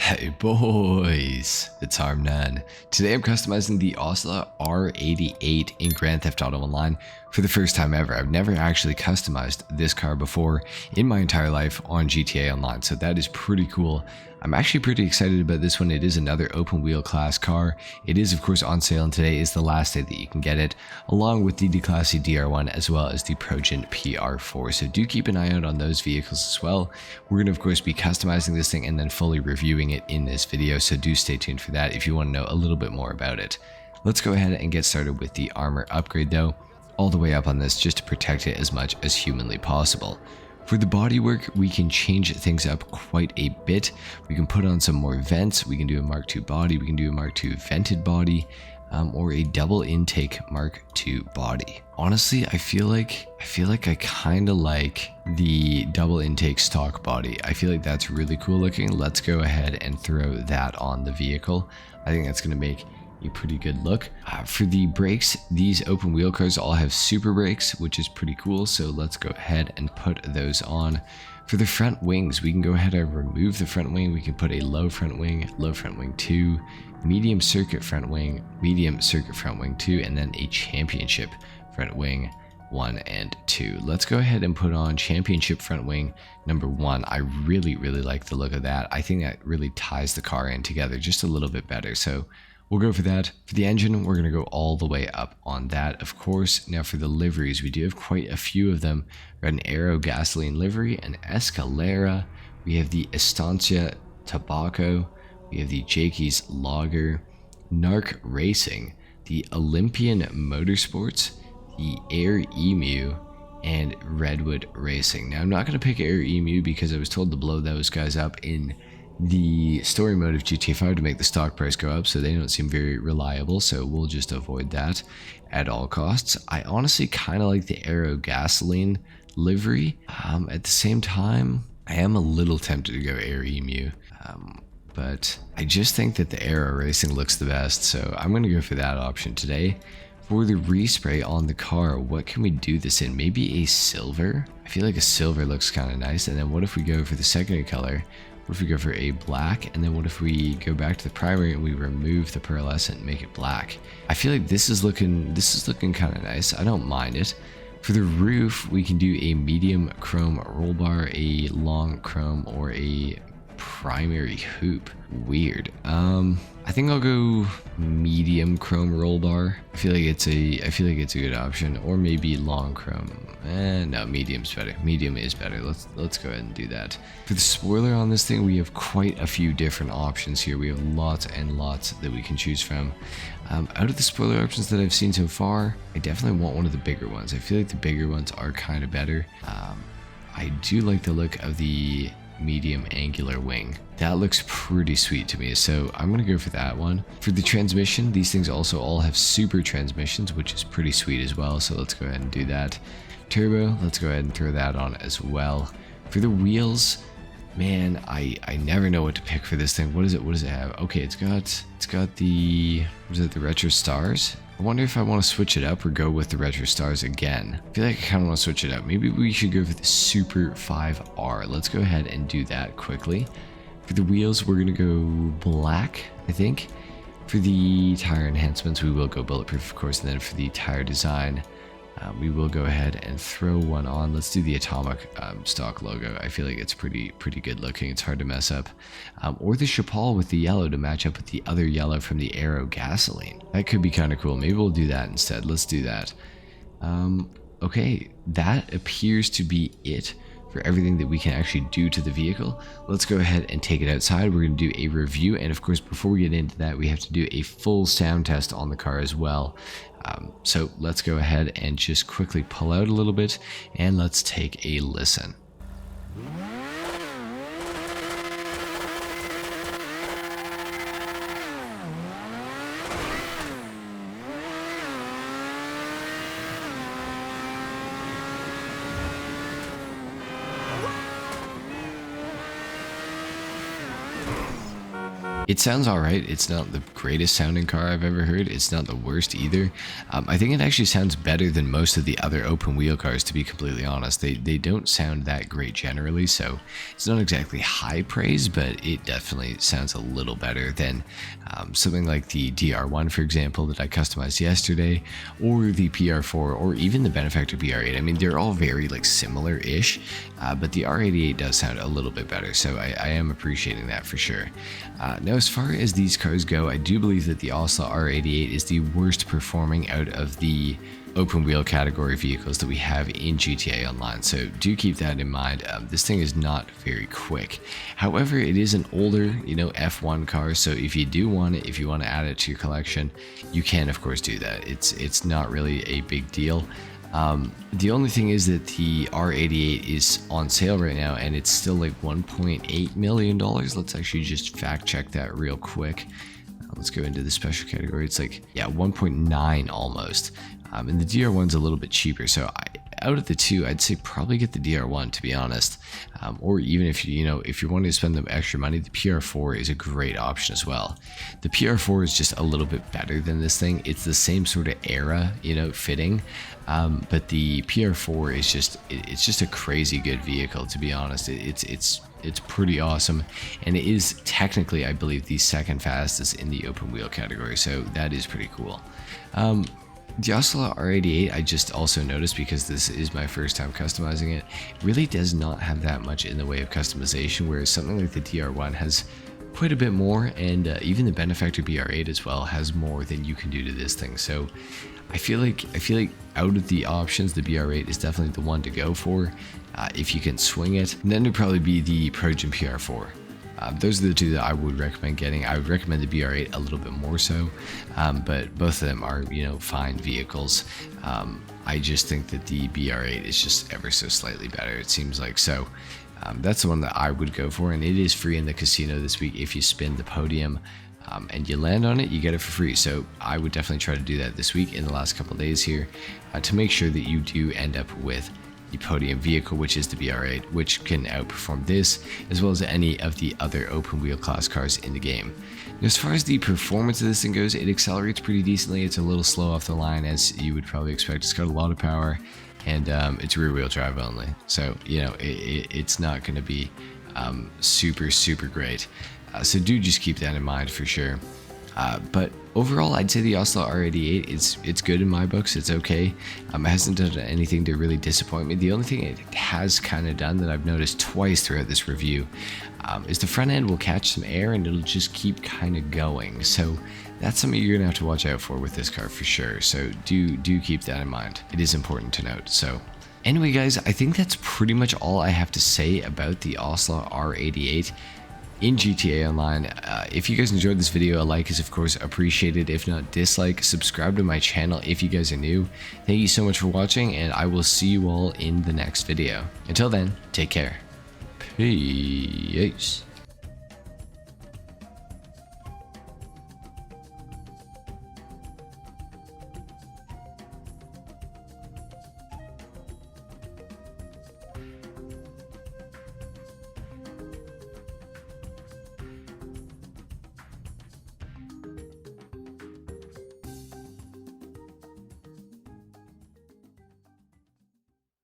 Hey boys, it's HarmNone. Today I'm customizing the Ocelot R88 in Grand Theft Auto Online for the first time ever. I've never actually customized this car before in my entire life on GTA Online, so that is pretty cool. I'm actually pretty excited about this one. It is another open wheel class car. It is of course on sale, and today is the last day that you can get it, along with the Declassy DR1 as well as the Progen PR4. So do keep an eye out on those vehicles as well. We're going to of course be customizing this thing and then fully reviewing it in this video, so do stay tuned for that if you want to know a little bit more about it. Let's go ahead and get started with the armor upgrade though, all the way up on this just to protect it as much as humanly possible. For the bodywork, we can change things up quite a bit. We can put on some more vents, we can do a Mark II body, we can do a Mark II vented body, or a double intake Mark II body. Honestly, I feel like I kind of like the double intake stock body. I feel like that's really cool looking. Let's go ahead and throw that on the vehicle. I think that's going to make a pretty good look. For the brakes, these open wheel cars all have super brakes, which is pretty cool, so let's go ahead and put those on. For the front wings, we can go ahead and remove the front wing. We can put a low front wing 2, medium circuit front wing 2, and then a championship front wing 1 and 2. Let's go ahead and put on championship front wing number 1. I really like the look of that. I think that really ties the car in together just a little bit better, so we'll go for that. For the engine, we're going to go all the way up on that, of course. Now for the liveries, we do have quite a few of them. We got an Aero gasoline livery, an Escalera, we have the Estancia Tobacco, we have the Jakey's Lager, Narc Racing, the Olympian Motorsports, the Air Emu, and Redwood Racing. Now I'm not going to pick Air Emu because I was told to blow those guys up in the story mode of GTA 5 to make the stock price go up, so they don't seem very reliable, so we'll just avoid that at all costs. I honestly kind of like the Aero gasoline livery. At the same time, I am a little tempted to go Air Emu, but I just think that the Aero Racing looks the best, so I'm going to go for that option today. For the respray on the car, what can we do this in? Maybe a silver? I feel like a silver looks kind of nice, and then what if we go for the secondary color? What if we go for a black, and then what if we go back to the primary and we remove the pearlescent and make it black? I feel like this is looking kind of nice. I don't mind it. For the roof, we can do a medium chrome roll bar, a long chrome, or a primary hoop. Weird. I think I'll go medium chrome roll bar. I feel like it's a good option, or maybe long chrome. No, medium's better. Medium is better. Let's go ahead and do that. For the spoiler on this thing, we have quite a few different options here. We have lots and lots that we can choose from. Out of the spoiler options that I've seen so far, I definitely want one of the bigger ones. I feel like the bigger ones are kind of better. I do like the look of the medium angular wing. That looks pretty sweet to me, so I'm gonna go for that one. For the transmission, these things also all have super transmissions, which is pretty sweet as well, so let's go ahead and do that. Turbo, let's go ahead and throw that on as well. For the wheels, man, I never know what to pick for this thing. What does it have? Okay, it's got the, was it the retro stars? I wonder if I want to switch it up or go with the retro stars again. I feel like I kind of want to switch it up. Maybe we should go for the Super 5R. Let's go ahead and do that quickly. For the wheels, we're going to go black, I think. For the tire enhancements, we will go bulletproof, of course. And then for the tire design, we will go ahead and throw one on. Let's do the atomic stock logo. I feel like it's pretty good looking. It's hard to mess up. Or the Chapal with the yellow to match up with the other yellow from the Aero gasoline. That could be kind of cool. Maybe we'll do that instead. Let's do that. Okay, that appears to be it for everything that we can actually do to the vehicle. Let's go ahead and take it outside. We're going to do a review, and of course before we get into that, we have to do a full sound test on the car as well. So let's go ahead and just quickly pull out a little bit, and let's take a listen. It sounds alright. It's not the greatest sounding car I've ever heard. It's not the worst either. I think it actually sounds better than most of the other open wheel cars, to be completely honest. They don't sound that great generally, so it's not exactly high praise, but it definitely sounds a little better than something like the DR1, for example, that I customized yesterday, or the PR4, or even the Benefactor PR8. I mean, they're all very like similar-ish, but the R88 does sound a little bit better, so I am appreciating that for sure. Now, as far as these cars go, I do believe that the Ocelot R88 is the worst performing out of the open wheel category vehicles that we have in GTA Online, so do keep that in mind. This thing is not very quick. However, it is an older, F1 car, so if you do want it, if you want to add it to your collection, you can of course do that. It's not really a big deal. The only thing is that the R88 is on sale right now, and it's still like $1.8 million. Let's actually just fact check that real quick. Let's go into the special category. It's like, yeah, 1.9 almost. And the DR1's a little bit cheaper, so out of the two, I'd say probably get the DR1, to be honest. Or even if if you're wanting to spend the extra money, the PR4 is a great option as well. The PR4 is just a little bit better than this thing. It's the same sort of era, fitting. But the PR4 is just a crazy good vehicle, to be honest. It's pretty awesome, and it is technically, I believe, the second fastest in the open wheel category, so that is pretty cool. The Ocelot R88, I just also noticed, because this is my first time customizing it, really does not have that much in the way of customization, whereas something like the DR1 has quite a bit more, and even the Benefactor BR8 as well has more than you can do to this thing. So I feel like out of the options, the BR8 is definitely the one to go for if you can swing it. And then it'd probably be the Progen PR4. Those are the two that I would recommend getting. I would recommend the BR8 a little bit more so, but both of them are, fine vehicles. I just think that the BR8 is just ever so slightly better, it seems like. So that's the one that I would go for, and it is free in the casino this week. If you spin the podium and you land on it, you get it for free. So I would definitely try to do that this week in the last couple of days here to make sure that you do end up with the podium vehicle, which is the BR8, which can outperform this as well as any of the other open wheel class cars in the game. As far as the performance of this thing goes, it accelerates pretty decently. It's a little slow off the line, as you would probably expect. It's got a lot of power, and it's rear wheel drive only, so it's not going to be super great. So do just keep that in mind for sure. But overall, I'd say the Ocelot R88, it's good in my books. It's okay. It hasn't done anything to really disappoint me. The only thing it has kind of done that I've noticed twice throughout this review is the front end will catch some air and it'll just keep kind of going. So that's something you're gonna have to watch out for with this car for sure. So do keep that in mind. It is important to note. So anyway, guys, I think that's pretty much all I have to say about the Ocelot R88 in GTA Online. If you guys enjoyed this video, a like is of course appreciated. If not, dislike. Subscribe to my channel if you guys are new. Thank you so much for watching, and I will see you all in the next video. Until then, take care. Peace.